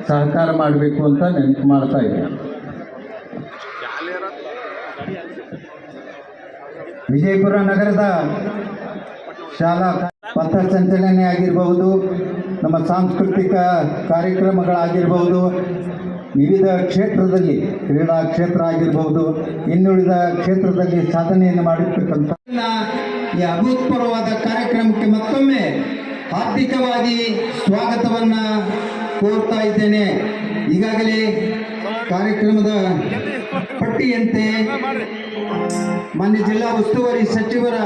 ಸಹಕಾರ ಮಾಡಬೇಕು ಅಂತ ನೆನಪು ಮಾಡ್ತಾ ಇದ್ದೀನಿ. ವಿಜಯಪುರ ನಗರದ ಶಾಲಾ ಪಥಸಂಚಲನೆ ಆಗಿರಬಹುದು, ನಮ್ಮ ಸಾಂಸ್ಕೃತಿಕ ಕಾರ್ಯಕ್ರಮಗಳಾಗಿರ್ಬೋದು, ವಿವಿಧ ಕ್ಷೇತ್ರದಲ್ಲಿ ಕ್ರೀಡಾ ಕ್ಷೇತ್ರ ಆಗಿರ್ಬೋದು, ಇನ್ನುಳಿದ ಕ್ಷೇತ್ರದಲ್ಲಿ ಸಾಧನೆಯನ್ನು ಮಾಡಿರ್ತಕ್ಕಂಥ ಈ ಅಭೂತಪೂರ್ವವಾದ ಕಾರ್ಯಕ್ರಮಕ್ಕೆ ಮತ್ತೊಮ್ಮೆ ಹಾರ್ದಿಕವಾಗಿ ಸ್ವಾಗತವನ್ನು ಕೋರ್ತಾ ಇದ್ದೇನೆ. ಈಗಾಗಲೇ ಕಾರ್ಯಕ್ರಮದ ಪಟ್ಟಿಯಂತೆ ಮಾನ್ಯ ಜಿಲ್ಲಾ ಉಸ್ತುವಾರಿ ಸಚಿವರು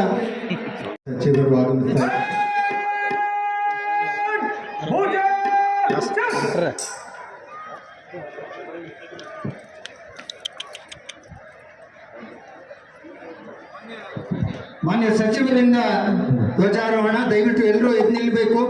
ಆಗಮಿಸಿದ್ದಾರೆ. ಮಾನ್ಯ ಸಚಿವರಿಂದ ಧ್ವಜಾರೋಹಣ. ದಯವಿಟ್ಟು ಎಲ್ಲರೂ ಎದ್ದು ನಿಲ್ಲಬೇಕು.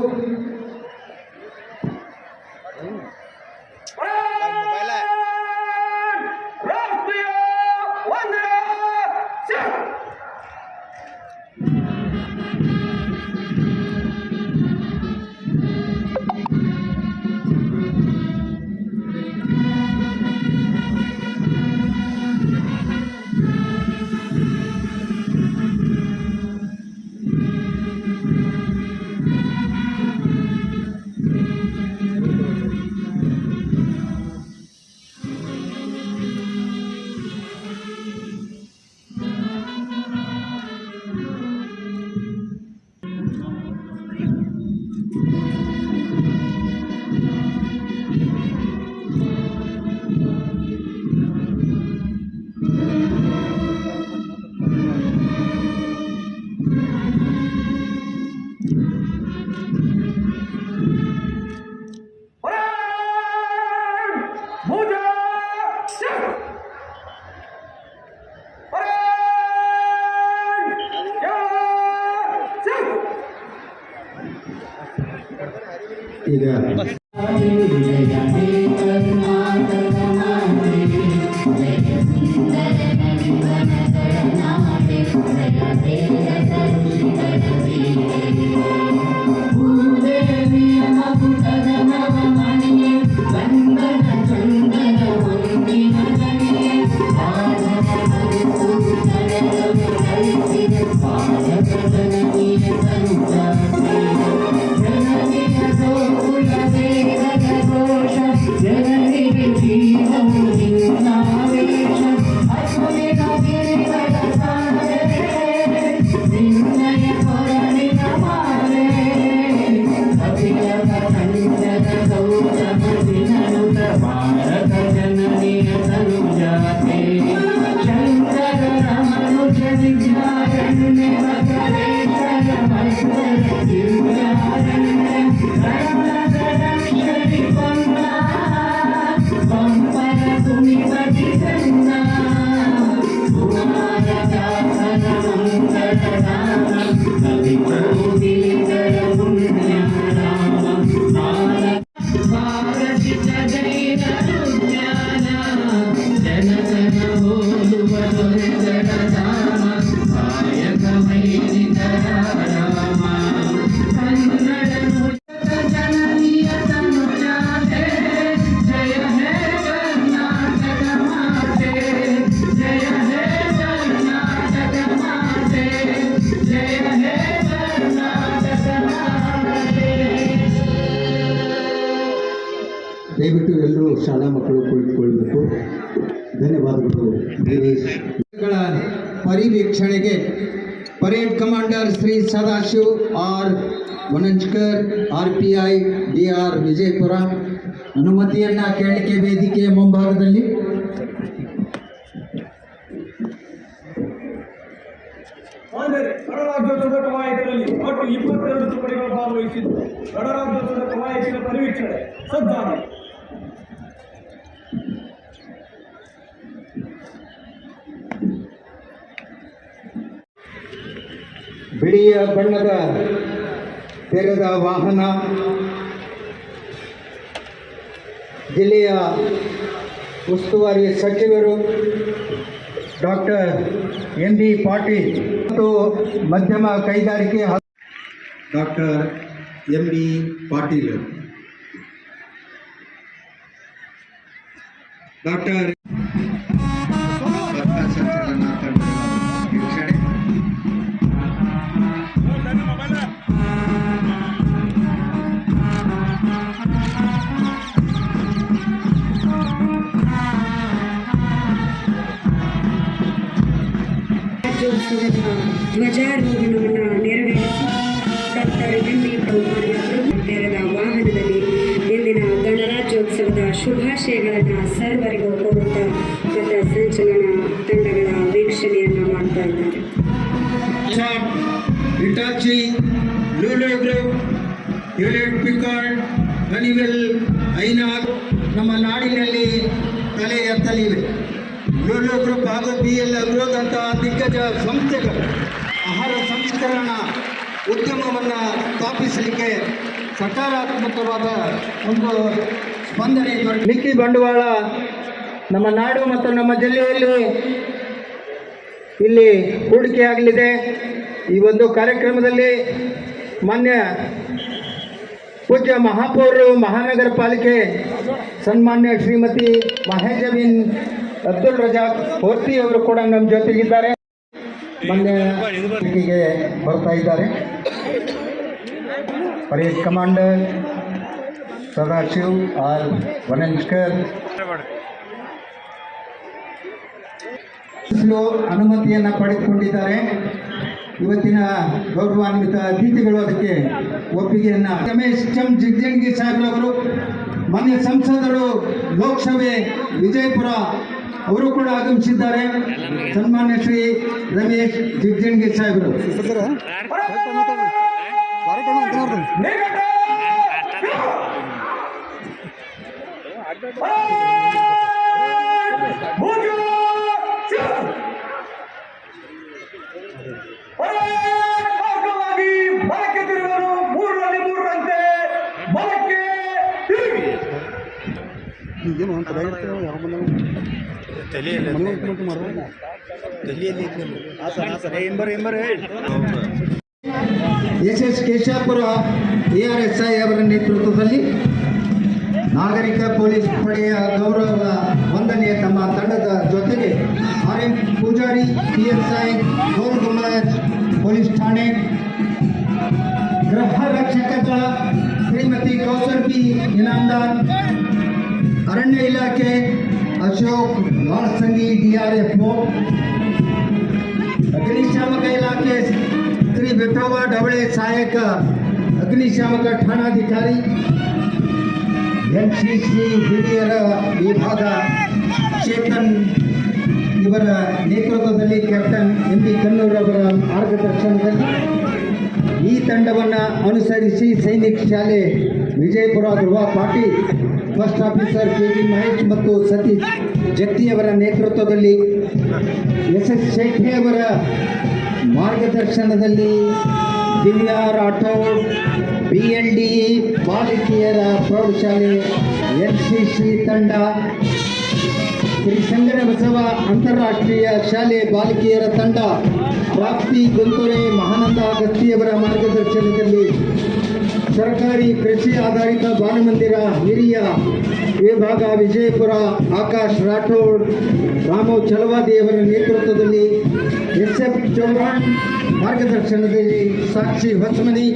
ಈಗ ದಯವಿಟ್ಟು ಎಲ್ಲರೂ ಶಾಲಾ ಮಕ್ಕಳು ಕುಳಿತುಕೊಳ್ಳಬೇಕು. ಧನ್ಯವಾದಗಳು. ಪರಿವೀಕ್ಷಣೆಗೆ parade commander Shri Sadashiv R Vananjkar, RPI DR Vijayapura ಅನುಮತಿಯನ್ನ ಕೇಳಲಿಕ್ಕೆ ವೇದಿಕೆಯ ಮುಂಭಾಗದಲ್ಲಿ. ಗಣರಾಜ್ಯೋತ್ಸವದ ಕವಾಯತಿನಲ್ಲಿ ಒಟ್ಟು 22 ತುಕಡಿಗಳು ಭಾಗವಹಿಸಿದ್ದು ಗಣರಾಜ್ಯೋತ್ಸವದ ಕವಾಯತಿನ ಪರಿವೀಕ್ಷಣೆ ಸಜ್ಜಾನೆ. ಬಿಳಿಯ ಬಣ್ಣದ ತೆರೆದ ವಾಹನ ಜಿಲ್ಲೆಯ ಉಸ್ತುವಾರಿ ಸಚಿವರು ಡಾಕ್ಟರ್ MB ಪಾಟೀಲ್ ಮತ್ತು ಮಧ್ಯಮ ಕೈಗಾರಿಕೆ ಡಾಕ್ಟರ್ MB ಪಾಟೀಲ್. ಡಾಕ್ಟರ್ ಸಂಚಲನ ತಂಡದ ವೀಕ್ಷಣೆ. ರಾಜ್ಯೋತ್ಸವದ ಧ್ವಜಾರೋಹಣವನ್ನು ನೆರವೇರಿಸಿ ಡಾಕ್ಟರ್ ಎಂ.ಬಿ. ಕೌಮಾರಿ ಅವರು ತೆರೆದ ವಾಹನದಲ್ಲಿ ಇಂದಿನ ಗಣರಾಜ್ಯೋತ್ಸವದ ಶುಭಾಶಯಗಳನ್ನು ಸರ್ವರಿಗೂ ಕೋರುತ್ತಾ ಪಥ ಸಂಚಲನ ತಂಡಗಳ ವೀಕ್ಷಣೆಯನ್ನು ಮಾಡ್ತಾ ಇದ್ದಾರೆ. Hitachi, ಲೂಲೋ group, Hewlett PCARD, Honeywell, ಐನಾಕ್ ನಮ್ಮ ನಾಡಿನಲ್ಲಿ ತಲೆ ಎತ್ತಲಿವೆ. ಲೂಲೋ ಗ್ರೂಪ್ ಹಾಗೂ BL ಅಗ್ರೋದಂತಹ ದಿಗ್ಗಜ ಸಂಸ್ಥೆಗಳು ಆಹಾರ ಸಂಸ್ಕರಣಾ ಉದ್ಯಮವನ್ನು ಸ್ಥಾಪಿಸಲಿಕ್ಕೆ ಸಕಾರಾತ್ಮಕವಾದ ಒಂದು ಸ್ಪಂದನೆ ಮಿಕ್ಕಿ ಬಂಡವಾಳ ನಮ್ಮ ನಾಡು ಮತ್ತು ನಮ್ಮ ಜಿಲ್ಲೆಯಲ್ಲಿ ಇಲ್ಲಿ ಹೂಡಿಕೆಯಾಗಲಿದೆ. ಈ ಒಂದು ಕಾರ್ಯಕ್ರಮದಲ್ಲಿ ಮಾನ್ಯ ಪೂಜ್ಯ ಮಹಾಪೌರರು ಮಹಾನಗರ ಪಾಲಿಕೆ ಸನ್ಮಾನ್ಯ ಶ್ರೀಮತಿ ಮಹೇಜಬಿನ್ ಅಬ್ದುಲ್ ರಜಾಕ್ ಪೋರ್ತಿ ಅವರು ಕೂಡ ನಮ್ಮ ಜೊತೆಗಿದ್ದಾರೆ. ಮಾನ್ಯ ವೇದಿಕೆಗೆ ಬರ್ತಾ ಇದ್ದಾರೆ. Parade commander Sadashiv R Vananjkar ಅನುಮತಿಯನ್ನು ಪಡೆದುಕೊಂಡಿದ್ದಾರೆ. ಇವತ್ತಿನ ಗೌರವಾನ್ವಿತ ಅತಿಥಿಗಳು ಅದಕ್ಕೆ ಒಪ್ಪಿಗೆಯನ್ನು ರಮೇಶ್ ಚಂದ್ ಜಿಗ್ಜಂಗಿ ಸಾಹೇಬ್ರವರು, ಮಾನ್ಯ ಸಂಸದರು ಲೋಕಸಭೆ ವಿಜಯಪುರ ಅವರು ಕೂಡ ಆಗಮಿಸಿದ್ದಾರೆ. ಸನ್ಮಾನ್ಯ ಶ್ರೀ ರಮೇಶ್ ಜಿಗ್ಜಂಗಿ ಸಾಹೇಬರು. ಬಲಕ್ಕೆ ತಿರುಗಲು 3ರಲ್ಲಿ 3ರಂತೆ ಬಲಕ್ಕೆ ತಿರುಗಿ. SS ಕೇಶಾಪುರ ARSI ಅವರ ನೇತೃತ್ವದಲ್ಲಿ ನಾಗರಿಕ ಪೊಲೀಸ್ ಪಡೆಯ ಗೌರವ ವಂದನೆಯ ತಮ್ಮ ತಂಡದ ಜೊತೆಗೆ RM ಪೂಜಾರಿ PSI ಗೌರಗುಮಾರ್ ಪೊಲೀಸ್ ಠಾಣೆ, ಗೃಹ ರಕ್ಷಕ ದಳ ಶ್ರೀಮತಿ ಕೌಸರ್ ಬಿ ಇನಾಮದಾರ್, ಅರಣ್ಯ ಇಲಾಖೆ ಅಶೋಕ್ ಲಾಲ್ಸಂಗಿ DRFO, ಅಗ್ನಿಶಾಮಕ ಇಲಾಖೆ ಶ್ರೀ ವಿಠೋಬಾ ಡವಳೆ ಸಹಾಯಕ ಅಗ್ನಿಶಾಮಕ ಠಾಣಾಧಿಕಾರಿ, NCC ಹಿರಿಯರ ವಿಭಾಗ ಚೇತನ್ ಇವರ ನೇತೃತ್ವದಲ್ಲಿ ಕ್ಯಾಪ್ಟನ್ MB ಕನ್ನೂರ್ ಅವರ ಮಾರ್ಗದರ್ಶನದಲ್ಲಿ ಈ ತಂಡವನ್ನು ಅನುಸರಿಸಿ ಸೈನಿಕ್ ಶಾಲೆ ವಿಜಯಪುರ ಗೃಹ Patil, first officer KV Mahesh ಮತ್ತು ಸತೀಶ್ ಜತ್ತಿಯವರ ನೇತೃತ್ವದಲ್ಲಿ SS ಶೇಖೆ ಅವರ ಮಾರ್ಗದರ್ಶನದಲ್ಲಿ ದಿವ್ಯಾ ರಾಠೋಡ್ BLDE ಬಾಲಕಿಯರ ಪ್ರೌಢಶಾಲೆ NCC ತಂಡ, ಶ್ರೀ ಸಂಗನ ಬಸವ ಅಂತಾರಾಷ್ಟ್ರೀಯ ಶಾಲೆ ಬಾಲಕಿಯರ ತಂಡ, ಪ್ರಾಪ್ತಿ ಗುಂತೂರೆ ಮಹಾನಂದ ಅಗಸ್ತಿಯವರ ಮಾರ್ಗದರ್ಶನದಲ್ಲಿ ಸರ್ಕಾರಿ ಕೃಷಿ ಆಧಾರಿತ ಬಾಲಮಂದಿರ ಹಿರಿಯ ವಿಭಾಗ ವಿಜಯಪುರ ಆಕಾಶ್ ರಾಠೋಡ್, ರಾಮು ಚಲವಾದಿಯವರ ನೇತೃತ್ವದಲ್ಲಿ SF ಚೌಹಾಣ್ ಮಾರ್ಗದರ್ಶನದಲ್ಲಿ ಸಾಕ್ಷಿ ಹೊಸಮನಿ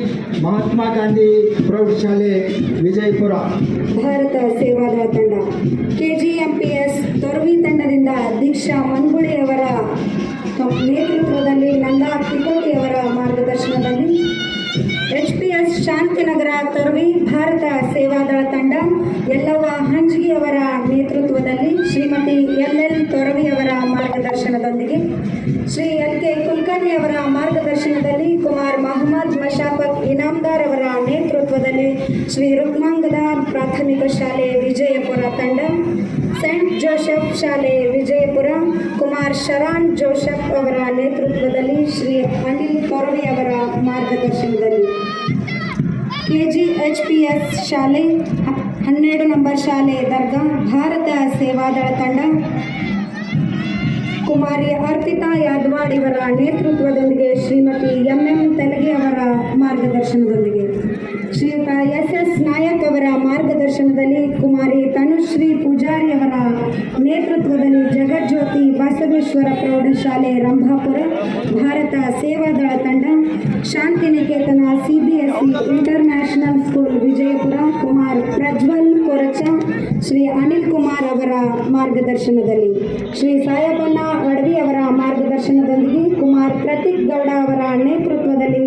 ಮಹಾತ್ಮ ಗಾಂಧಿ ಪ್ರೌಢಶಾಲೆ ವಿಜಯಪುರ. ಭಾರತ ಸೇವಾದ ತಂಡ KGMPS ತೊರವಿ ತಂಡದಿಂದ ದೀಕ್ಷಾ ಮನ್ಗುಳಿಯವರ ನೇತೃತ್ವದಲ್ಲಿ ನಂದಾ ಕಿಕೋಟಿಯವರ ಮಾರ್ಗದರ್ಶನದಲ್ಲಿ HPS ಶಾಂತಿನಗರ ತೊರವಿ ಭಾರತ ಸೇವಾದಳ ತಂಡ ಯಲ್ಲವ್ವ ಹಂಜಗಿಯವರ ನೇತೃತ್ವದಲ್ಲಿ ಶ್ರೀಮತಿ LL ತೊರವಿಯವರ ಮಾರ್ಗದರ್ಶನದೊಂದಿಗೆ ಶ್ರೀ LK ಕುಲಕರ್ಣಿಯವರ ಮಾರ್ಗದರ್ಶನದಲ್ಲಿ ಕುಮಾರ್ ಮೊಹಮ್ಮದ್ ಮಶಾಫತ್ ಇನಾಮದಾರ್ ಅವರ ನೇತೃತ್ವದಲ್ಲಿ ಶ್ರೀ ರುಕ್ಮಾಂಗದಾರ್ ಪ್ರಾಥಮಿಕ ಶಾಲೆ ವಿಜಯಪುರ ತಂಡ, ಸೆಂಟ್ ಜೋಸೆಫ್ ಶಾಲೆ ವಿಜಯಪುರ ಕುಮಾರ್ ಶರಾನ್ ಜೋಸೆಫ್ ಅವರ ನೇತೃತ್ವದಲ್ಲಿ ಶ್ರೀ ಅನಿಲ್ ತೊರವಿ ಅವರ ಮಾರ್ಗದರ್ಶನದಲ್ಲಿ KGHPS ಶಾಲೆ 12 ನಂಬರ್ ಶಾಲೆ ದರ್ಗಾ ಭಾರತ ಸೇವಾದಳ ತಂಡ ಕುಮಾರಿ ಅರ್ಪಿತಾ ಯಾದವಾಡ್ ಇವರ ನೇತೃತ್ವದೊಂದಿಗೆ ಶ್ರೀಮತಿ MM ತೆಲಗಿ ಅವರ ಮಾರ್ಗದರ್ಶನದೊಂದಿಗೆ ಶ್ರೀಯುತ SS ನಾಯಕ್ ಅವರ ಮಾರ್ಗದರ್ಶನದಲ್ಲಿ ಕುಮಾರಿ ತನುಶ್ರೀ ಪೂಜಾರಿ ಅವರ ಪ್ರೌಢಶಾಲೆ ರಂಭಾಪುರ, ಭಾರತ ಸೇವಾದಳ ತಂಡ, Shantiniketan CBSE international school Vijayapura, Kumar Prajwal Koracha, Shri Anil Kumar ಅವರ ಮಾರ್ಗದರ್ಶನದಲ್ಲಿ, ಶ್ರೀ ಸಾಯಬಣ್ಣ ಅಡವಿ ಅವರ ಮಾರ್ಗದರ್ಶನದೊಂದಿಗೆ ಕುಮಾರ್ ಪ್ರತೀಕ್ ಗೌಡ ಅವರ ನೇತೃತ್ವದಲ್ಲಿ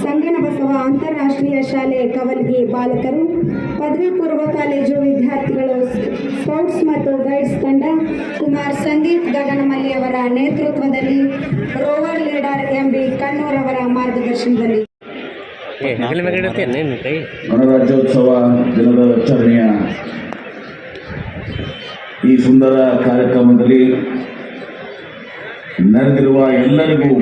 ಸಂಗನ ಬಸವ ಅಂತಾರಾಷ್ಟ್ರೀಯ ಶಾಲೆ ಕವಲ್ಗಿ ಬಾಲಕರು, ಪದವಿ ಪೂರ್ವ ಕಾಲೇಜು ವಿದ್ಯಾರ್ಥಿಗಳು, ಸ್ಕೌಟ್ಸ್ ಮತ್ತು ಗೈಡ್ಸ್ ತಂಡ, ಕುಮಾರ್ ಸಂದೀಪ್ ಗಗನಮಲ್ಲಿ ಅವರ ನೇತೃತ್ವದಲ್ಲಿ, ರೋವರ್ ಲೀಡರ್ MB ಕಣ್ಣೂರ್ ಅವರ ಮಾರ್ಗದರ್ಶನದಲ್ಲಿ ಗಣರಾಜ್ಯೋತ್ಸವ ದಿನದ ಆಚರಣೆಯ ಈ ಸುಂದರ ಕಾರ್ಯಕ್ರಮದಲ್ಲಿ ನೆರೆದಿರುವ ಎಲ್ಲರಿಗೂ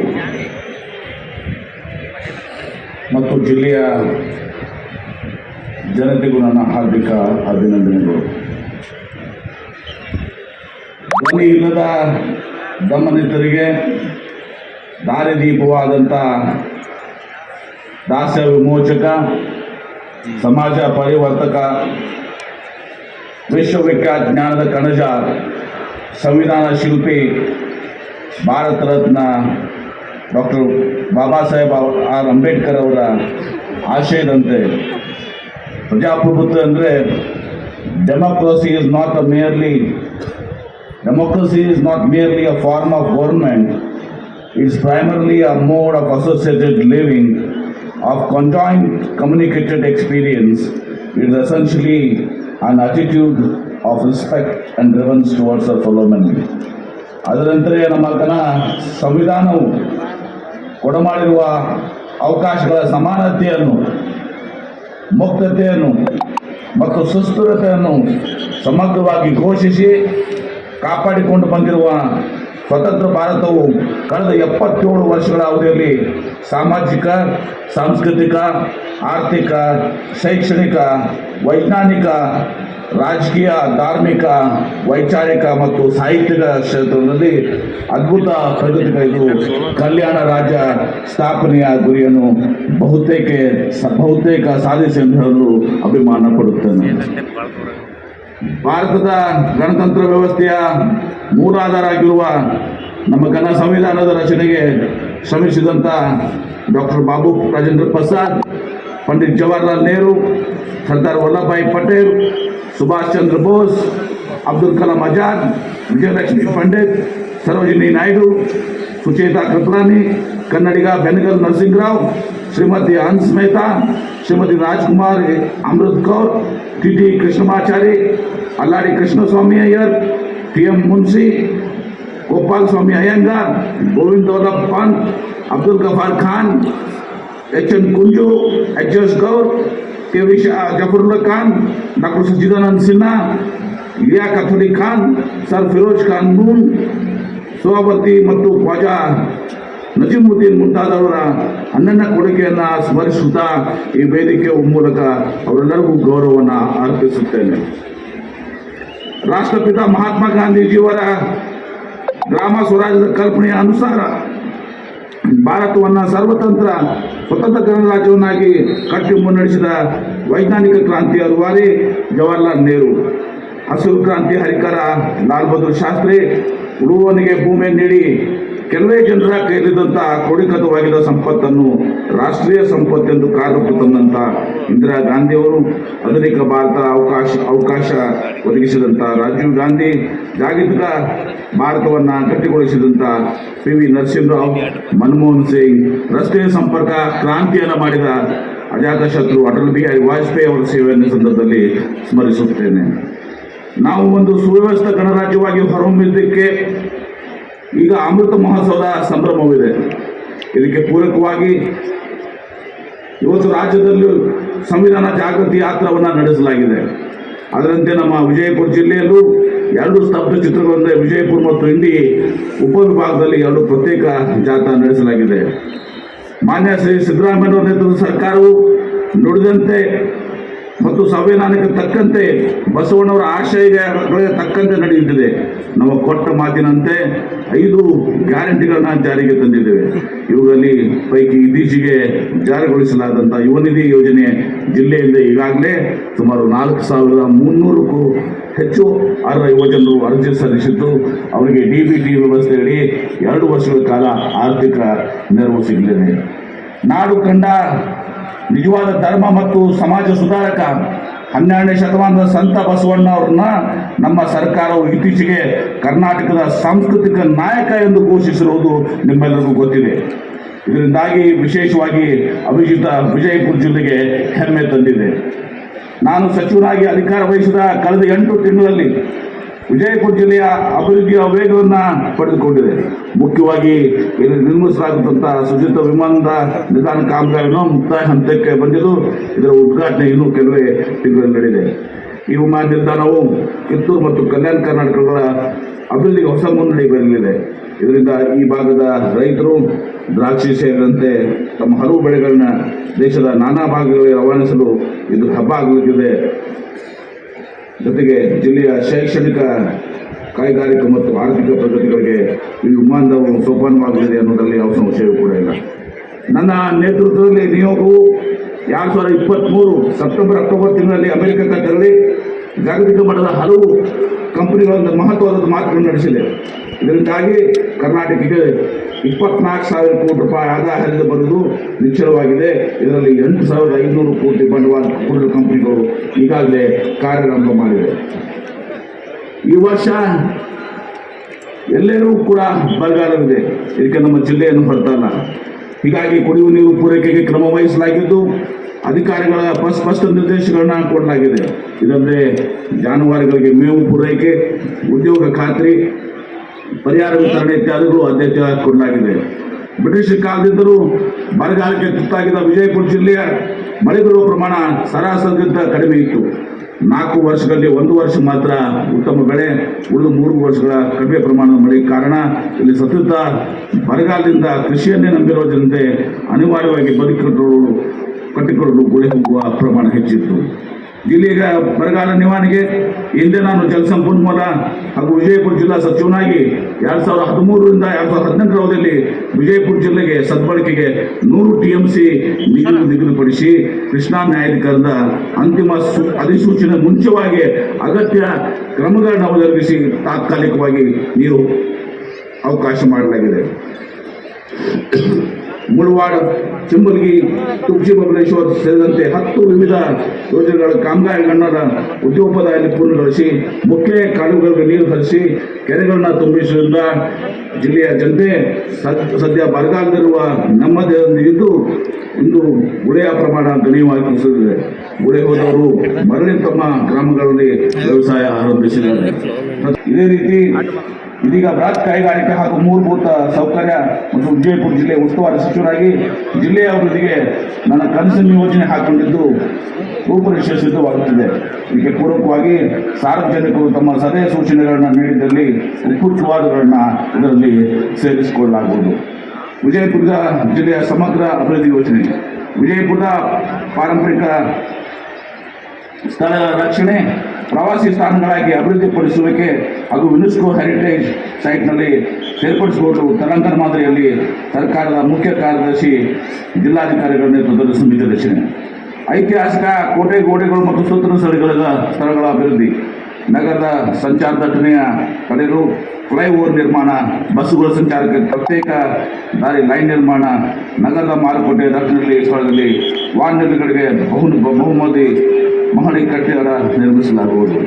ಮತ್ತು ಜಿಲ್ಲೆಯ ಜನತೆಗೂ ನನ್ನ ಹಾರ್ದಿಕ ಅಭಿನಂದನೆಗಳು. ಧ್ವನಿ ಇಲ್ಲದ ದಮನಿತರಿಗೆ ದಾರಿದೀಪವಾದಂಥ ದಾಸ್ಯ ವಿಮೋಚಕ, ಸಮಾಜ ಪರಿವರ್ತಕ, ವಿಶ್ವವಿಖ್ಯಾತ ಜ್ಞಾನದ ಕಣಜ, ಸಂವಿಧಾನ ಶಿಲ್ಪಿ, ಭಾರತ ರತ್ನ ಡಾಕ್ಟರ್ ಬಾಬಾ ಸಾಹೇಬ್ ಆರ್ ಅಂಬೇಡ್ಕರ್ ಅವರ ಆಶಯದಂತೆ ಪ್ರಜಾಪ್ರಭುತ್ವ ಅಂದರೆ democracy is not merely a form of government. It's primarily a mode of associated living, of conjoint communicated experience. It's essentially an attitude of respect and reverence towards our fellow men. ಅದರಂತೆ ನಮ್ಮ ಸಂವಿಧಾನವು ಕೊಡಮಾಡಿರುವ ಅವಕಾಶಗಳ ಸಮಾನತೆಯನ್ನು, ಮುಕ್ತತೆಯನ್ನು ಮತ್ತು ಸುಸ್ಥಿರತೆಯನ್ನು ಸಮಗ್ರವಾಗಿ ಘೋಷಿಸಿ ಕಾಪಾಡಿಕೊಂಡು ಬಂದಿರುವ ಸ್ವತಂತ್ರ ಭಾರತವು ಕಳೆದ 77 ವರ್ಷಗಳ ಅವಧಿಯಲ್ಲಿ ಸಾಮಾಜಿಕ, ಸಾಂಸ್ಕೃತಿಕ, ಆರ್ಥಿಕ, ಶೈಕ್ಷಣಿಕ, ವೈಜ್ಞಾನಿಕ, ರಾಜಕೀಯ, ಧಾರ್ಮಿಕ, ವೈಚಾರಿಕ ಮತ್ತು ಸಾಹಿತ್ಯಿಕ ಕ್ಷೇತ್ರದಲ್ಲಿ ಅದ್ಭುತ ಪ್ರಗತಿ ಕೈದು ಕಲ್ಯಾಣ ರಾಜ್ಯ ಸ್ಥಾಪನೆಯ ಗುರಿಯನ್ನು ಬಹುತೇಕ ಸಾಧಿಸಿ ಎಂದು ಹೇಳಲು ಅಭಿಮಾನ ಪಡುತ್ತೇನೆ. ಭಾರತದ ಗಣತಂತ್ರ ವ್ಯವಸ್ಥೆಯ ಮೂಲಾಧಾರ ಆಗಿರುವ ನಮ್ಮ ಸಂವಿಧಾನದ ರಚನೆಗೆ ಶ್ರಮಿಸಿದಂಥ ಡಾಕ್ಟರ್ ಬಾಬು ರಾಜೇಂದ್ರ ಪ್ರಸಾದ್, ಪಂಡಿತ್ ಜವಾಹರ್ಲಾಲ್ ನೆಹರು, ಸರ್ದಾರ್ ವಲ್ಲಭಭಾಯಿ ಪಟೇಲ್, ಸುಭಾಷ್ ಚಂದ್ರ ಬೋಸ್, ಅಬ್ದುಲ್ ಕಲಾಂ ಆಜಾದ್, ವಿಜಯಲಕ್ಷ್ಮಿ ಪಂಡಿತ್, ಸರೋಜಿನಿ ನಾಯ್ಡು, ಸುಚೇತಾ ಕೃಪಲಾನಿ, ಕನ್ನಡಿಗ Benegal Narasimharao, Shrimati Hans Mehta, Shrimati Rajkumar Amrit Kaur, TT Krishnamachari, Alladi Krishnaswami Iyer, TM Munshi, Gopal Swami Ayyangar, Govind Vallabh Pant, Abdul Ghaffar Khan, HN Kunju, HS Gaur, KV Zafrulla Khan, doctor Sachchidananda Sinha, Liaquat Ali Khan, sir Firoz Khan ನೂನ್, ಸೋಬತಿ ಮತ್ತು ಖ್ವಾಜಾ ನಜೀಮುದ್ದೀನ್ ಮುಂತಾದವರ ಅನನ್ಯ ಕೊಡುಗೆಯನ್ನು ಸ್ಮರಿಸುತ್ತಾ ಈ ವೇದಿಕೆಯ ಮೂಲಕ ಅವರೆಲ್ಲರಿಗೂ ಗೌರವವನ್ನು ಅರ್ಪಿಸುತ್ತೇನೆ. ರಾಷ್ಟ್ರಪಿತ ಮಹಾತ್ಮ ಗಾಂಧೀಜಿಯವರ ಗ್ರಾಮ ಸ್ವರಾಜ್ಯದ ಕಲ್ಪನೆಯ ಅನುಸಾರ ಭಾರತವನ್ನು ಸ್ವತಂತ್ರ ಗಣರಾಜ್ಯವನ್ನಾಗಿ ಕಟ್ಟಿ ಮುನ್ನಡೆಸಿದ ವೈಜ್ಞಾನಿಕ ಕ್ರಾಂತಿಯ ರೂವಾರಿ ಜವಾಹರ್ಲಾಲ್ ನೆಹರು, ಹಸಿರು ಕ್ರಾಂತಿ ಹರಿಕಾರ ಲಾಲ್ ಬಹದ್ದೂರ್ ಶಾಸ್ತ್ರಿ, ಉಳುವವನಿಗೆ ಭೂಮಿ ನೀಡಿ ಕೆಲವೇ ಜನರ ಕೈಲಿದ್ದಂಥ ಕ್ರೋಢೀಕೃತವಾಗಿದ್ದ ಸಂಪತ್ತನ್ನು ರಾಷ್ಟ್ರೀಯ ಸಂಪತ್ತೆಂದು ಕಾರ್ಯಕ್ಕೆ ತಂದಂಥ ಇಂದಿರಾ ಗಾಂಧಿಯವರು, ಆಧುನಿಕ ಭಾರತ ಅವಕಾಶ ಒದಗಿಸಿದಂಥ ರಾಜೀವ್ ಗಾಂಧಿ, ಜಾಗತಿಕ ಭಾರತವನ್ನು ಗಟ್ಟಿಗೊಳಿಸಿದಂಥ PV ನರಸಿಂಹರಾವ್, ಮನಮೋಹನ್ ಸಿಂಗ್, ರಸ್ತೆ ಸಂಪರ್ಕ ಕ್ರಾಂತಿಯನ್ನು ಮಾಡಿದ ಅಜಾತಶತ್ರು ಅಟಲ್ ಬಿಹಾರಿ ವಾಜಪೇಯಿ ಅವರ ಸೇವೆಯನ್ನು ಸಂದರ್ಭದಲ್ಲಿ ಸ್ಮರಿಸುತ್ತೇನೆ. ನಾವು ಒಂದು ಸುವ್ಯವಸ್ಥಿತ ಗಣರಾಜ್ಯವಾಗಿ ಹೊರಹೊಮ್ಮಿದ್ದಕ್ಕೆ ಈಗ ಅಮೃತ ಮಹೋತ್ಸವದ ಸಂಭ್ರಮವಿದೆ. ಇದಕ್ಕೆ ಪೂರಕವಾಗಿ ಇವತ್ತು ರಾಜ್ಯದಲ್ಲೂ ಸಂವಿಧಾನ ಜಾಗೃತಿ ಯಾತ್ರವನ್ನು ನಡೆಸಲಾಗಿದೆ. ಅದರಂತೆ ನಮ್ಮ ವಿಜಯಪುರ ಜಿಲ್ಲೆಯಲ್ಲೂ 2 ಸ್ತಬ್ಧ ಚಿತ್ರಗಳಂದರೆ ವಿಜಯಪುರ ಮತ್ತು ಇಂಡಿ ಉಪವಿಭಾಗದಲ್ಲಿ 2 ಪ್ರತ್ಯೇಕ ಜಾಥಾ ನಡೆಸಲಾಗಿದೆ. ಮಾನ್ಯ ಶ್ರೀ ಸಿದ್ದರಾಮಯ್ಯ ನೇತೃತ್ವದ ಸರ್ಕಾರವು ನುಡಿದಂತೆ ಮತ್ತು ಸಂವಿಧಾನಕ್ಕೆ ತಕ್ಕಂತೆ ಬಸವಣ್ಣವರ ಆಶಯಗಳಿಗೆ ತಕ್ಕಂತೆ ನಡೆಯುತ್ತಿದೆ. ನಾವು ಕೊಟ್ಟ ಮಾತಿನಂತೆ 5 ಗ್ಯಾರಂಟಿಗಳನ್ನ ಜಾರಿಗೆ ತಂದಿದ್ದೇವೆ. ಇವುಗಳಲ್ಲಿ ಪೈಕಿ ಇತ್ತೀಚೆಗೆ ಜಾರಿಗೊಳಿಸಲಾದಂಥ ಯುವ ನಿಧಿ ಯೋಜನೆ ಜಿಲ್ಲೆಯಿಂದ ಈಗಾಗಲೇ ಸುಮಾರು 4,300ಕ್ಕೂ ಹೆಚ್ಚು ಅರ್ಹ ಯುವಜನರು ಅರ್ಜಿ ಸಲ್ಲಿಸಿದ್ದು ಅವರಿಗೆ ಡಿಬಿಟಿ ವ್ಯವಸ್ಥೆಯಡಿ 2 ವರ್ಷಗಳ ಕಾಲ ಆರ್ಥಿಕ ನೆರವು ಸಿಗಲಿದೆ. ನಾಡು ಕಂಡ ನಿಜವಾದ ಧರ್ಮ ಮತ್ತು ಸಮಾಜ ಸುಧಾರಕ 12ನೇ ಶತಮಾನದ ಸಂತ ಬಸವಣ್ಣ ಅವರನ್ನ ನಮ್ಮ ಸರ್ಕಾರವು ಇತ್ತೀಚೆಗೆ ಕರ್ನಾಟಕದ ಸಾಂಸ್ಕೃತಿಕ ನಾಯಕ ಎಂದು ಘೋಷಿಸಿರುವುದು ನಿಮ್ಮೆಲ್ಲರಿಗೂ ಗೊತ್ತಿದೆ. ಇದರಿಂದಾಗಿ ವಿಶೇಷವಾಗಿ ಅಭಿಜಿತ ವಿಜಯಪುರ ಜಿಲ್ಲೆಗೆ ಹೆಮ್ಮೆ ತಂದಿದೆ. ನಾನು ಸಚಿವನಾಗಿ ಅಧಿಕಾರ ವಹಿಸಿದ ಕಳೆದ 8 ತಿಂಗಳಲ್ಲಿ ವಿಜಯಪುರ ಜಿಲ್ಲೆಯ ಅಭಿವೃದ್ಧಿಯ ವೇಗವನ್ನು ಪಡೆದುಕೊಂಡಿದೆ. ಮುಖ್ಯವಾಗಿ ಇಲ್ಲಿ ನಿರ್ಮಿಸಲಾಗುತ್ತಂತಹ ಸುಜಿತ ವಿಮಾನದ ನಿಲ್ದಾಣ ಕಾಮಗಾರಿಯನ್ನು ಮುಕ್ತಾಯ ಹಂತಕ್ಕೆ ಬಂದಿದ್ದು, ಇದರ ಉದ್ಘಾಟನೆ ಇನ್ನೂ ಕೆಲವೇ ತಿಂಗಳಲ್ಲಿ ನಡೆದಿದೆ. ಈ ವಿಮಾನ ನಿಲ್ದಾಣವು ಕಿತ್ತೂರು ಮತ್ತು ಕಲ್ಯಾಣ ಕರ್ನಾಟಕಗಳ ಅಭಿವೃದ್ಧಿಗೆ ಹೊಸ ಮುನ್ನಡೆ ಬರಲಿದೆ. ಇದರಿಂದ ಈ ಭಾಗದ ರೈತರು ದ್ರಾಕ್ಷಿ ಸೇರಿದಂತೆ ತಮ್ಮ ಹಲವು ಬೆಳೆಗಳನ್ನ ದೇಶದ ನಾನಾ ಭಾಗಗಳಿಗೆ ರವಾನಿಸಲು ಇದು ಹಬ್ಬ ಆಗಲಿದೆ. ಜೊತೆಗೆ ಜಿಲ್ಲೆಯ ಶೈಕ್ಷಣಿಕ, ಕೈಗಾರಿಕಾ ಮತ್ತು ಆರ್ಥಿಕ ಪ್ರಗತಿಗಳಿಗೆ ಈ ವಿಮಾನವು ಸೋಪಾನವಾಗಲಿದೆ ಅನ್ನೋದರಲ್ಲಿ ಯಾವ ಸಂಶಯವೂ ಕೂಡ ಇಲ್ಲ. ನನ್ನ ನೇತೃತ್ವದಲ್ಲಿ ನಿಯೋಗವು 2023 ಸೆಪ್ಟೆಂಬರ್ ಅಕ್ಟೋಬರ್ ತಿಂಗಳಲ್ಲಿ ಅಮೆರಿಕಕ್ಕೆ ತೆರಳಿ ಜಾಗತಿಕ ಮಟ್ಟದ ಹಲವು ಕಂಪನಿಗಳಿಂದ ಮಹತ್ವದ ಮಾತುಗಳನ್ನು ನಡೆಸಿದೆ. ಇದರಿಂದಾಗಿ ಕರ್ನಾಟಕಕ್ಕೆ 24,000 ಕೋಟಿ ರೂಪಾಯಿ ಆದಾಯ ಹರಿದು ಬರುವುದು ನಿಶ್ಚಲವಾಗಿದೆ. ಇದರಲ್ಲಿ 8,500 ಕೋಟಿ ಬಂಡವಾಳ ಹೂಡಿಕೆ ಕಂಪನಿಗಳು ಈಗಾಗಲೇ ಕಾರ್ಯಾರಂಭ ಮಾಡಿವೆ. ಈ ವರ್ಷ ಎಲ್ಲರೂ ಕೂಡ ಬರಗಾಲವಿದೆ. ಇದಕ್ಕೆ ನಮ್ಮ ಜಿಲ್ಲೆಯನ್ನು ಹೊರತಲ್ಲ. ಹೀಗಾಗಿ ಕುಡಿಯುವ ನೀರು ಪೂರೈಕೆಗೆ ಕ್ರಮ ವಹಿಸಲಾಗಿದ್ದು ಅಧಿಕಾರಿಗಳ ಸ್ಪಷ್ಟ ನಿರ್ದೇಶನಗಳನ್ನ ಕೊಡಲಾಗಿದೆ. ಇದಲ್ಲದೆ ಜಾನುವಾರುಗಳಿಗೆ ಮೇವು ಪೂರೈಕೆ, ಉದ್ಯೋಗ ಖಾತ್ರಿ, ಪರಿಹಾರ ವಿತರಣೆ ಇತ್ಯಾದಿಗಳು ಆದ್ಯತೆ ಕೊಡಲಾಗಿದೆ. ಬ್ರಿಟಿಷ್ ಕಾಲದಿಂದಲೂ ಬರಗಾಲಕ್ಕೆ ತುತ್ತಾಗಿದ್ದ ವಿಜಯಪುರ ಜಿಲ್ಲೆಯ ಮಳೆ ಬರುವ ಪ್ರಮಾಣ ಸರಾಸರಿಗಿಂತ ಕಡಿಮೆ ಇತ್ತು. 4 ವರ್ಷಗಳಲ್ಲಿ 1 ವರ್ಷ ಮಾತ್ರ ಉತ್ತಮ ಬೆಳೆ, ಉಳಿದ 3 ವರ್ಷಗಳ ಕಡಿಮೆ ಪ್ರಮಾಣದ ಮಳೆ ಕಾರಣ ಇಲ್ಲಿ ಸತತ ಬರಗಾಲದಿಂದ ಕೃಷಿಯನ್ನೇ ನಂಬಿರುವ ಜನತೆ ಅನಿವಾರ್ಯವಾಗಿ ಕಟ್ಟಿಕೊಳ್ಳಲು ಗುಳೆ ಹೋಗುವ ಪ್ರಮಾಣ ಹೆಚ್ಚಿತ್ತು. ಜಿಲ್ಲೆಯ ಬರಗಾಲ ನಿವಾರಣೆಗೆ ಹಿಂದೆ ನಾನು ಜಲಸಂಪನ್ಮೂಲ ಹಾಗೂ ವಿಜಯಪುರ ಜಿಲ್ಲಾ ಸಚಿವನಾಗಿ 2013ರಿಂದ 2018ರ ಅವಧಿಯಲ್ಲಿ ವಿಜಯಪುರ ಜಿಲ್ಲೆಗೆ ಸದ್ಬಳಕೆಗೆ 100 TMC ನೀರು ನಿಗದಿಪಡಿಸಿ ಕೃಷ್ಣಾ ನ್ಯಾಯಾಧಿಕರಣದ ಅಂತಿಮ ಅಧಿಸೂಚನೆ ಮುಂಚಿತವಾಗಿ ಅಗತ್ಯ ಕ್ರಮಗಳನ್ನು ಒದಗಿಸಿ ತಾತ್ಕಾಲಿಕವಾಗಿ ನೀರು ಅವಕಾಶ ಮಾಡಲಾಗಿದೆ. ಮುಳವಾಡ, ಚಿಂಬಲ್ಗಿ, ತುಳಸಿ ಬಬಲೇಶ್ವರ ಸೇರಿದಂತೆ 10 ವಿವಿಧ ಯೋಜನೆಗಳ ಕಾಮಗಾರಿಗಳನ್ನ ಉದ್ಯೋಗದಾಯಲ್ಲಿ ಪೂರ್ಣಗೊಳಿಸಿ ಮುಖ್ಯ ಕಾಲುವೆಗಳಿಗೆ ನೀರು ಹರಿಸಿ ಕೆರೆಗಳನ್ನ ತುಂಬಿಸುವುದರಿಂದ ಜಿಲ್ಲೆಯ ಜನತೆ ಸದ್ಯ ಬರಗಾಲದಿರುವ ನಮ್ಮದಿದ್ದು ಇಂದು ಗುಳೆಯ ಪ್ರಮಾಣ ಗಣನೀಯವಾಗಿ ಕುಸಿದಿದೆ. ಗುಳೆ ಹೋದವರು ಮರಳಿ ತಮ್ಮ ಗ್ರಾಮಗಳಲ್ಲಿ ವ್ಯವಸಾಯ ಆರಂಭಿಸಿದ್ದಾರೆ. ಇದೇ ರೀತಿ ಇದೀಗ ಬೃಹತ್ ಕೈಗಾರಿಕೆ ಹಾಗೂ ಮೂಲಭೂತ ಸೌಕರ್ಯ ಮತ್ತು ವಿಜಯಪುರ ಜಿಲ್ಲೆ ಉಸ್ತುವಾರಿ ಸಚಿವರಾಗಿ ಜಿಲ್ಲೆಯ ಅಭಿವೃದ್ಧಿಗೆ ನನ್ನ ಕನಸಿನ ಯೋಜನೆ ಹಾಕಿಕೊಂಡಿದ್ದು ರೂಪುರೇಷೆ ಸಿದ್ಧವಾಗುತ್ತಿದೆ. ಇದಕ್ಕೆ ಪೂರಕವಾಗಿ ಸಾರ್ವಜನಿಕರು ತಮ್ಮ ಸಲಹೆ ಸೂಚನೆಗಳನ್ನು ನೀಡಿದಲ್ಲಿ ರಿಪುತ್ವಾದಗಳನ್ನು ಇದರಲ್ಲಿ ಸೇರಿಸಿಕೊಳ್ಳಲಾಗುವುದು. ವಿಜಯಪುರದ ಜಿಲ್ಲೆಯ ಸಮಗ್ರ ಅಭಿವೃದ್ಧಿ ಯೋಜನೆ, ವಿಜಯಪುರದ ಪಾರಂಪರಿಕ ಸ್ಥಳಗಳ ರಕ್ಷಣೆ, ಪ್ರವಾಸಿ ಸ್ಥಾನಗಳಾಗಿ ಅಭಿವೃದ್ಧಿಪಡಿಸುವಿಕೆ ಹಾಗೂ ಯುನೆಸ್ಕೋ ಹೆರಿಟೇಜ್ ಸೈಟ್ನಲ್ಲಿ ಸೇರ್ಪಡಿಸಿಕೊಳ್ಳಲು ತೆಲಂಗಾಣ ಮಾದರಿಯಲ್ಲಿ ಸರ್ಕಾರದ ಮುಖ್ಯ ಕಾರ್ಯದರ್ಶಿ ಜಿಲ್ಲಾಧಿಕಾರಿಗಳ ನೇತೃತ್ವದ ಸಮಿತಿ ರಚನೆ, ಐತಿಹಾಸಿಕ ಕೋಟೆ ಗೋಡೆಗಳು ಮತ್ತು ಸುತ್ತಲ ಸ್ಥಳಗಳ ಅಭಿವೃದ್ಧಿ, ನಗರದ ಸಂಚಾರ ದಟ್ಟಣೆಯ ತಡೆಯಲು ಫ್ಲೈಓವರ್ ನಿರ್ಮಾಣ, ಬಸ್ಸುಗಳ ಸಂಚಾರಕ್ಕೆ ಪ್ರತ್ಯೇಕ ದಾರಿ ಲೈನ್ ನಿರ್ಮಾಣ, ನಗರದ ಮಾರುಕಟ್ಟೆ ದಕ್ಷಿಣದಲ್ಲಿ ಸ್ಥಳದಲ್ಲಿ ವಾಹನಗಳಿಗೆ ಬಹುಮಹಡಿ ಮಹಡಿ ಕಟ್ಟಡ ನಿರ್ಮಿಸಲಾಗುವುದು.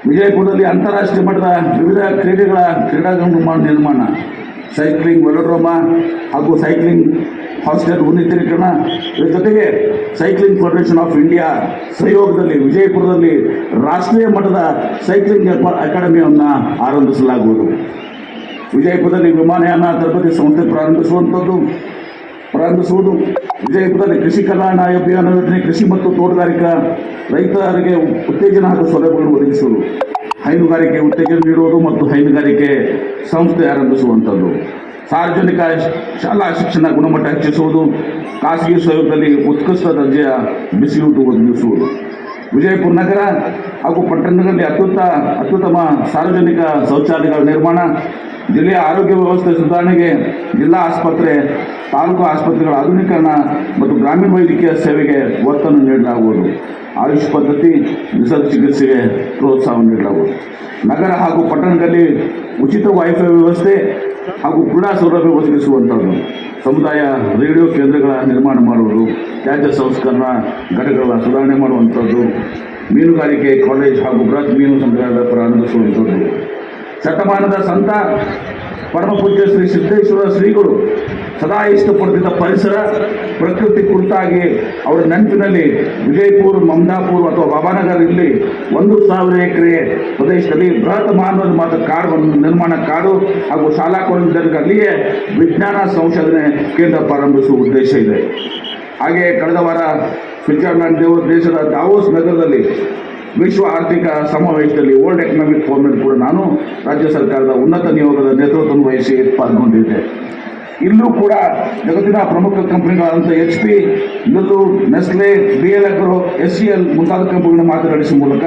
ವಿಜಯಪುರದಲ್ಲಿ ಅಂತಾರಾಷ್ಟ್ರೀಯ ಮಟ್ಟದ ವಿವಿಧ ಕ್ರೀಡಾಂಗಣ ನಿರ್ಮಾಣ, ಸೈಕ್ಲಿಂಗ್ ವೆಲೋಡ್ರೋಮಾ ಹಾಗೂ ಸೈಕ್ಲಿಂಗ್ ಹಾಸ್ಟೆಲ್ ಉನ್ನತೀಕರಣ, ಇದರ ಜೊತೆಗೆ ಸೈಕ್ಲಿಂಗ್ ಫೆಡರೇಷನ್ ಆಫ್ ಇಂಡಿಯಾ ಸಹಯೋಗದಲ್ಲಿ ವಿಜಯಪುರದಲ್ಲಿ ರಾಷ್ಟ್ರೀಯ ಮಟ್ಟದ ಸೈಕ್ಲಿಂಗ್ ಅಕಾಡೆಮಿಯನ್ನು ಆರಂಭಿಸಲಾಗುವುದು. ವಿಜಯಪುರದಲ್ಲಿ ವಿಮಾನಯಾನ ತರಬೇತಿ ಸಂಸ್ಥೆ ಪ್ರಾರಂಭಿಸುವುದು, ವಿಜಯಪುರದಲ್ಲಿ ಕೃಷಿ ಕಲ್ಯಾಣ ಅಭಿಯಾನ ಯೋಜನೆ, ಕೃಷಿ ಮತ್ತು ತೋಟಗಾರಿಕಾ ರೈತರಿಗೆ ಉತ್ತೇಜನ ಹಾಗೂ ಸೌಲಭ್ಯಗಳನ್ನು ಒದಗಿಸುವುದು, ಹೈನುಗಾರಿಕೆ ಉತ್ತೇಜನ ನೀಡುವುದು ಮತ್ತು ಹೈನುಗಾರಿಕೆ ಸಂಸ್ಥೆ ಆರಂಭಿಸುವಂಥದ್ದು, ಸಾರ್ವಜನಿಕ ಶಾಲಾ ಶಿಕ್ಷಣ ಗುಣಮಟ್ಟ ಹೆಚ್ಚಿಸುವುದು, ಖಾಸಗಿ ಸಹಯೋಗದಲ್ಲಿ ಉತ್ಕೃಷ್ಟ ದರ್ಜೆಯ ಬಿಸಿಯೂಟ ಒದಗಿಸುವುದು. ವಿಜಯಪುರ ನಗರ ಹಾಗೂ ಪಟ್ಟಣದಲ್ಲಿ ಅತ್ಯುತ್ತಮ ಸಾರ್ವಜನಿಕ ಶೌಚಾಲಯಗಳ ನಿರ್ಮಾಣ, ಜಿಲ್ಲೆಯ ಆರೋಗ್ಯ ವ್ಯವಸ್ಥೆ ಸುಧಾರಣೆಗೆ ಜಿಲ್ಲಾ ಆಸ್ಪತ್ರೆ, ತಾಲೂಕು ಆಸ್ಪತ್ರೆಗಳ ಆಧುನೀಕರಣ ಮತ್ತು ಗ್ರಾಮೀಣ ವೈದ್ಯಕೀಯ ಸೇವೆಗೆ ಒತ್ತನ್ನು ನೀಡಲಾಗುವುದು. ಆಯುಷ್ ಪದ್ಧತಿ, ನಿಸರ್ಗ ಚಿಕಿತ್ಸೆಗೆ ಪ್ರೋತ್ಸಾಹ ನೀಡಲಾಗುವುದು. ನಗರ ಹಾಗೂ ಪಟ್ಟಣದಲ್ಲಿ ಉಚಿತ ವೈಫೈ ವ್ಯವಸ್ಥೆ ಹಾಗೂ ಕ್ರೀಡಾ ಸೌಲಭ್ಯ ಒದಗಿಸುವಂಥದ್ದು. ಸಮುದಾಯ ರೇಡಿಯೋ ಕೇಂದ್ರಗಳ ನಿರ್ಮಾಣ ಮಾಡುವುದು, ತ್ಯಾಜ್ಯ ಸಂಸ್ಕರಣಾ ಘಟಕಗಳ ಸುಧಾರಣೆ ಮಾಡುವಂಥದ್ದು, ಮೀನುಗಾರಿಕೆ ಕಾಲೇಜ್ ಹಾಗೂ ಬೃಹತ್ ಮೀನು ಸಂಗ್ರಹದ ಪ್ರಾರಂಭಿಸುವಂಥದ್ದು. ಶತಮಾನದ ಸಂತ ಪರಮಪೂಜ್ಯ ಶ್ರೀ ಸಿದ್ದೇಶ್ವರ ಶ್ರೀಗಳು ಸದಾ ಇಷ್ಟಪಡುತ್ತಿದ್ದ ಪರಿಸರ, ಪ್ರಕೃತಿ ಕುರಿತಾಗಿ ಅವರ ನೆನಪಿನಲ್ಲಿ ವಿಜಯಪುರ, ಮಮದಾಪುರ ಅಥವಾ ಬಾಬಾನಗರ ಇಲ್ಲಿ 1,000 ಎಕರೆ ಪ್ರದೇಶದಲ್ಲಿ ಬೃಹತ್ ಮಾನವ ಮತ್ತು ಕಾಡು ನಿರ್ಮಾಣ ಕಾಡು ಹಾಗೂ ಶಾಲಾ ಕಾಲೇಜುಗಳಿಗಲ್ಲಿಯೇ ವಿಜ್ಞಾನ ಸಂಶೋಧನೆ ಕೇಂದ್ರ ಪ್ರಾರಂಭಿಸುವ ಉದ್ದೇಶ ಇದೆ. ಹಾಗೆಯೇ ಕಳೆದ ವಾರ ಸ್ವಿಟ್ಜರ್ಲ್ಯಾಂಡ್ ದೇಶದ ದಾವೋಸ್ ನಗರದಲ್ಲಿ ವಿಶ್ವ ಆರ್ಥಿಕ ಸಮಾವೇಶದಲ್ಲಿ ವರ್ಲ್ಡ್ ಎಕನಾಮಿಕ್ ಫೋರಂ ಕೂಡ ನಾನು ರಾಜ್ಯ ಸರ್ಕಾರದ ಉನ್ನತ ನಿಯೋಗದ ನೇತೃತ್ವವನ್ನು ವಹಿಸಿ ಪಾಲ್ಗೊಂಡಿದ್ದೆ. ಇಲ್ಲೂ ಕೂಡ ಜಗತ್ತಿನ ಪ್ರಮುಖ ಕಂಪನಿಗಳಾದಂಥ HP, Lilly, Nestle, BL Agro, SCL ಮುಂತಾದ ಕಂಪನಿಗಳನ್ನು ಮಾತನಾಡಿಸುವ ಮೂಲಕ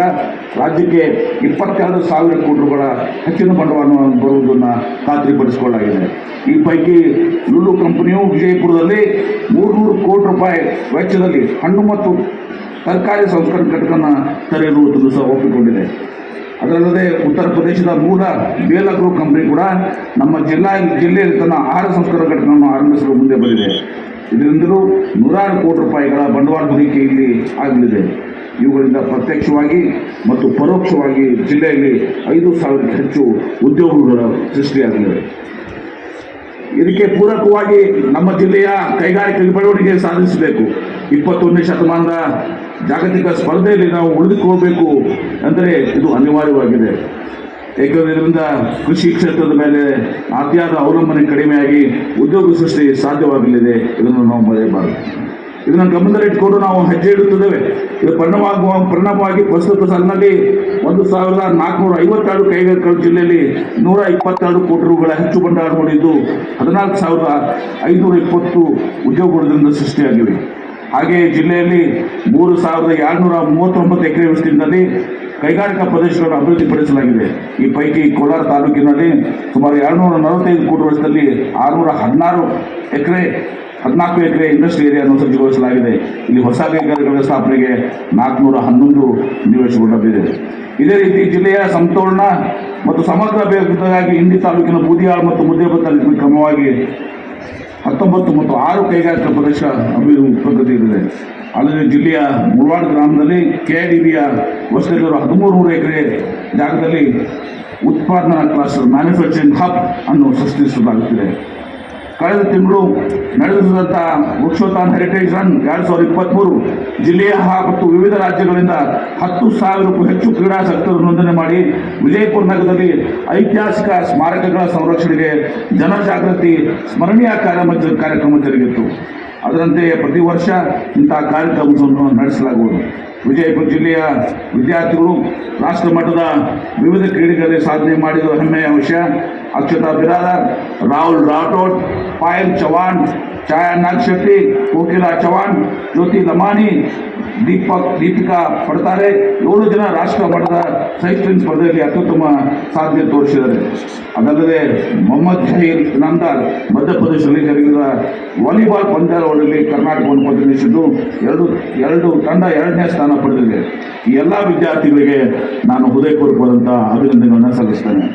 ರಾಜ್ಯಕ್ಕೆ 22,000 ಕೋಟಿ ರೂಪಾಯಿಗಳ ಹೆಚ್ಚಿನ ಬಂಡವಾಳ ಬರುವುದನ್ನು ಖಾತ್ರಿಪಡಿಸಿಕೊಳ್ಳಲಾಗಿದೆ. ಈ ಪೈಕಿ ಲಿಲ್ಲು ಕಂಪನಿಯು ವಿಜಯಪುರದಲ್ಲಿ 300 ಕೋಟಿ ರೂಪಾಯಿ ವೆಚ್ಚದಲ್ಲಿ ಹಣ್ಣು ಮತ್ತು ತರಕಾರಿ ಸಂಸ್ಕರಣೆ ಘಟಕವನ್ನು ತೆರೆಯುವುದನ್ನು ಸಹ ಒಪ್ಪಿಕೊಂಡಿದೆ. ಅದರಲ್ಲದೆ ಉತ್ತರ ಪ್ರದೇಶದ ಮೂಲ BL Agro ಕಂಪನಿ ಕೂಡ ನಮ್ಮ ಜಿಲ್ಲೆಯಲ್ಲಿ ತನ್ನ ಆಹಾರ ಸಂಸ್ಕರಣಾ ಘಟಕವನ್ನು ಆರಂಭಿಸಲು ಮುಂದೆ ಬಂದಿದೆ. ಇದರಿಂದಲೂ 100 ಕೋಟಿ ರೂಪಾಯಿಗಳ ಬಂಡವಾಳ ಹೂಡಿಕೆ ಇಲ್ಲಿ ಆಗಲಿದೆ. ಇವುಗಳಿಂದ ಪ್ರತ್ಯಕ್ಷವಾಗಿ ಮತ್ತು ಪರೋಕ್ಷವಾಗಿ ಜಿಲ್ಲೆಯಲ್ಲಿ 5,000ಕ್ಕೂ ಹೆಚ್ಚು ಉದ್ಯೋಗಗಳು ಸೃಷ್ಟಿಯಾಗಲಿವೆ. ಇದಕ್ಕೆ ಪೂರಕವಾಗಿ ನಮ್ಮ ಜಿಲ್ಲೆಯ ಕೈಗಾರಿಕೆ ಬೆಳವಣಿಗೆ ಸಾಧಿಸಬೇಕು. 21ನೇ ಶತಮಾನದ ಜಾಗತಿಕ ಸ್ಪರ್ಧೆಯಲ್ಲಿ ನಾವು ಉಳಿದುಕೋಬೇಕು ಅಂದರೆ ಇದು ಅನಿವಾರ್ಯವಾಗಿದೆ. ಏಕೆಂದರೆ ಇದರಿಂದ ಕೃಷಿ ಕ್ಷೇತ್ರದ ಮೇಲೆ ಅತಿಯಾದ ಅವಲಂಬನೆ ಕಡಿಮೆಯಾಗಿ ಉದ್ಯೋಗ ಸೃಷ್ಟಿ ಸಾಧ್ಯವಾಗಲಿದೆ. ಇದನ್ನು ನಾವು ಮರೆಯಬಾರದು. ಇದನ್ನು ಗಮನದಲ್ಲಿಟ್ಟುಕೊಂಡು ನಾವು ಹೆಜ್ಜೆ ಇಡುತ್ತಿದ್ದೇವೆ. ಇದು ಪರಿಣಾಮವಾಗಿ ಪ್ರಸ್ತುತ ಸಾಲಿನಲ್ಲಿ 1,452 ಕೈಗಾರಿಕೆಗಳ ಜಿಲ್ಲೆಯಲ್ಲಿ 122 ಕೋಟಿ ರೂಪಾಯಿಗಳ ಹೆಚ್ಚು ಬಂಡವಾಳ ಹೂಡಿದ್ದು 14,520 ಉದ್ಯೋಗಗಳಿಂದ ಸೃಷ್ಟಿಯಾಗಿವೆ. ಹಾಗೆಯೇ ಜಿಲ್ಲೆಯಲ್ಲಿ 3,239 ಎಕರೆ ವಿಸ್ತೀರ್ಣದಲ್ಲಿ ಕೈಗಾರಿಕಾ ಪ್ರದೇಶಗಳನ್ನು ಅಭಿವೃದ್ಧಿಪಡಿಸಲಾಗಿದೆ. ಈ ಪೈಕಿ ಕೋಲಾರ ತಾಲೂಕಿನಲ್ಲಿ ಸುಮಾರು 245 ಕೋಟಿ ವೆಚ್ಚದಲ್ಲಿ 614 ಎಕರೆ ಇಂಡಸ್ಟ್ರಿ ಏರಿಯಾವನ್ನು ಸಜ್ಜುಗೊಳಿಸಲಾಗಿದೆ. ಇಲ್ಲಿ ಹೊಸ ಕೈಗಾರಿಕೆಗಳ ಸ್ಥಾಪನೆಗೆ 411 ನಿವೇಶಗಳು ಲಭ್ಯವಿದೆ. ಇದೇ ರೀತಿ ಜಿಲ್ಲೆಯ ಸಮತೋಲನ ಮತ್ತು ಸಮಗ್ರ ಅಭಿವೃದ್ಧಿಗಾಗಿ ಇಂಡಿ ತಾಲೂಕಿನ ಬೂದಿಯಾಳ ಮತ್ತು ಮುದ್ದೇಬ ತಾಲೂಕಿನ ಕ್ರಮವಾಗಿ 19 ಮತ್ತು 6 ಕೈಗಾರಿಕಾ ಪ್ರದೇಶ ಪ್ರಗತಿ ಇದೆ. ಅಲ್ಲದೆ ಜಿಲ್ಲೆಯ ಮುಳವಾಡ ಗ್ರಾಮದಲ್ಲಿ KIDBಯ ವಸತಿಗಳು 1,300 ಎಕರೆ ಜಾಗದಲ್ಲಿ ಉತ್ಪಾದನಾ ಕ್ಲಸ್ಟರ್ ಮ್ಯಾನುಫ್ಯಾಕ್ಚರಿಂಗ್ ಹಬ್ ಅನ್ನು ಸೃಷ್ಟಿಸಲಾಗುತ್ತಿದೆ. ಕಳೆದ ತಿಂಗಳು ನಡೆದಂಥ ವೃಕ್ಷೋತ್ಥಾನ ಹೆರಿಟೇಜ್ ರನ್ 2023 ಜಿಲ್ಲೆಯ ಮತ್ತು ವಿವಿಧ ರಾಜ್ಯಗಳಿಂದ 10,000ಕ್ಕೂ ಹೆಚ್ಚು ಕ್ರೀಡಾಸಕ್ತರು ನೋಂದಣಿ ಮಾಡಿ ವಿಜಯಪುರ ನಗರದಲ್ಲಿ ಐತಿಹಾಸಿಕ ಸ್ಮಾರಕಗಳ ಸಂರಕ್ಷಣೆಗೆ ಜನಜಾಗೃತಿ ಸ್ಮರಣೀಯ ಕಾರ್ಯಕ್ರಮ ಜರುಗಿತ್ತು. ಅದರಂತೆ ಪ್ರತಿ ವರ್ಷ ಇಂತಹ ಕಾರ್ಯಕ್ರಮವನ್ನು ನಡೆಸಲಾಗುವುದು. ವಿಜಯಪುರ ಜಿಲ್ಲೆಯ ವಿದ್ಯಾರ್ಥಿಗಳು ರಾಷ್ಟ್ರ ಮಟ್ಟದ ವಿವಿಧ ಕ್ರೀಡೆಗಳಲ್ಲಿ ಸಾಧನೆ ಮಾಡಿದ ಹೆಮ್ಮೆಯ ವಿಷಯ. ಅಕ್ಷತಾ ಬಿರಾದಾರ್, ರಾಹುಲ್ ರಾಠೋಡ್, ಪಾಯಲ್ ಚವಾಣ್, ಛಾಯಾ ನಾಗಶೆಟ್ಟಿ, ಕೋಕಿಲಾ ಚವಾಣ್, ಜ್ಯೋತಿ ಲಮಾನಿ, ದೀಪಿಕಾ ಪಡ್ತಾರೆ 7 ಜನ ರಾಷ್ಟ್ರ ಮಟ್ಟದ ಸೈಕ್ಲಿಂಗ್ ಸ್ಪರ್ಧೆಯಲ್ಲಿ ಅತ್ಯುತ್ತಮ ಸಾಧನೆ ತೋರಿಸಿದ್ದಾರೆ. ಅದಲ್ಲದೆ ಮೊಹಮ್ಮದ್ ಜಹೀರ್ ಇನಾಮ್ದಾರ್ ಮಧ್ಯಪ್ರದೇಶದಲ್ಲಿ ಜರುಗಿದ ವಾಲಿಬಾಲ್ ಪಂದ್ಯಾವಳಿಯಲ್ಲಿ ಕರ್ನಾಟಕವನ್ನು ಪ್ರತಿನಿಧಿಸಿದ್ದು ಎರಡು ತಂಡ 2ನೇ ಸ್ಥಾನ ಪಡೆದಿದೆ. ಈ ಎಲ್ಲ ವಿದ್ಯಾರ್ಥಿಗಳಿಗೆ ನಾನು ಹೃದಯಪೂರ್ವಕವಾದಂಥ ಅಭಿನಂದನೆಗಳನ್ನು ಸಲ್ಲಿಸ್ತೇನೆ.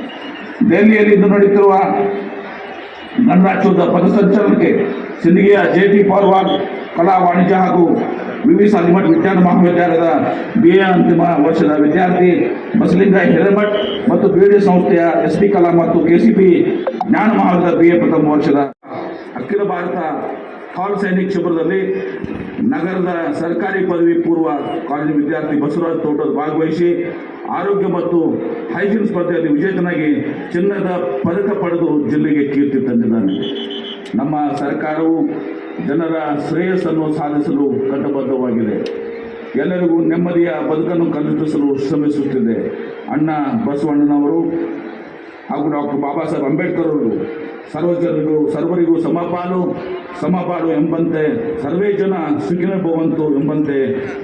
ದೆಹಲಿಯಲ್ಲಿ ಇಂದು ನಡೆಯುತ್ತಿರುವ ಗಣರಾಜ್ಯೋತ್ಸವದ ಪಥಸಂಚಲನಕ್ಕೆ ಸಿಂದಗಿಯ JT ಪವಾರ್ ಕಲಾ ವಾಣಿಜ್ಯ ಹಾಗೂ ವಿವಿ ಸಾಲಿಮಠ್ ವಿಜ್ಞಾನ ಮಹಾವಿದ್ಯಾಲಯದ BA ಅಂತಿಮ ವರ್ಷದ ವಿದ್ಯಾರ್ಥಿ ಬಸಲಿಂಗ ಹಿರೇಮಠ್ ಮತ್ತು BD ಸಂಸ್ಥೆಯ SP ಕಲಾ ಮತ್ತು KCB ಜ್ಞಾನ ಮಹಾವಿದ್ಯಾಲಯದ BA ಪ್ರಥಮ ವರ್ಷದ ಅಖಿಲ ಭಾರತ ಥಾಲ್ ಸೈನಿಕ್ ಶಿಬಿರದಲ್ಲಿ ನಗರದ ಸರ್ಕಾರಿ ಪದವಿ ಪೂರ್ವ ಕಾಲೇಜು ವಿದ್ಯಾರ್ಥಿ ಬಸವರಾಜ್ ತೋಟದ ಭಾಗವಹಿಸಿ ಆರೋಗ್ಯ ಮತ್ತು ಹೈಜೀನ್ ಸ್ಪರ್ಧೆಯಲ್ಲಿ ವಿಜೇತನಾಗಿ ಚಿನ್ನದ ಪದಕ ಪಡೆದು ಜಿಲ್ಲೆಗೆ ಕೀರ್ತಿ ತಂದಿದ್ದಾನೆ. ನಮ್ಮ ಸರ್ಕಾರವು ಜನರ ಶ್ರೇಯಸ್ಸನ್ನು ಸಾಧಿಸಲು ಕಟಿಬದ್ಧವಾಗಿದೆ. ಎಲ್ಲರಿಗೂ ನೆಮ್ಮದಿಯ ಬದುಕನ್ನು ಕಲ್ಪಿಸಲು ಶ್ರಮಿಸುತ್ತಿದೆ. ಅಣ್ಣ ಬಸವಣ್ಣನವರು ಹಾಗೂ ಡಾಕ್ಟರ್ ಬಾಬಾ ಸಾಹೇಬ್ ಅಂಬೇಡ್ಕರ್ ಅವರು ಸರ್ವರಿಗೂ ಸಮಪಾಲು ಎಂಬಂತೆ ಸರ್ವೇ ಜನ ಸುಖಿನ ಭವಂತು ಎಂಬಂತೆ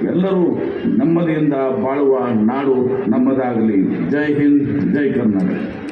ಎಲ್ಲರೂ ನೆಮ್ಮದಿಯಿಂದ ಬಾಳುವ ನಾಡು ನಮ್ಮದಾಗಲಿ. ಜೈ ಹಿಂದ್, ಜೈ ಕರ್ನಾಟಕ.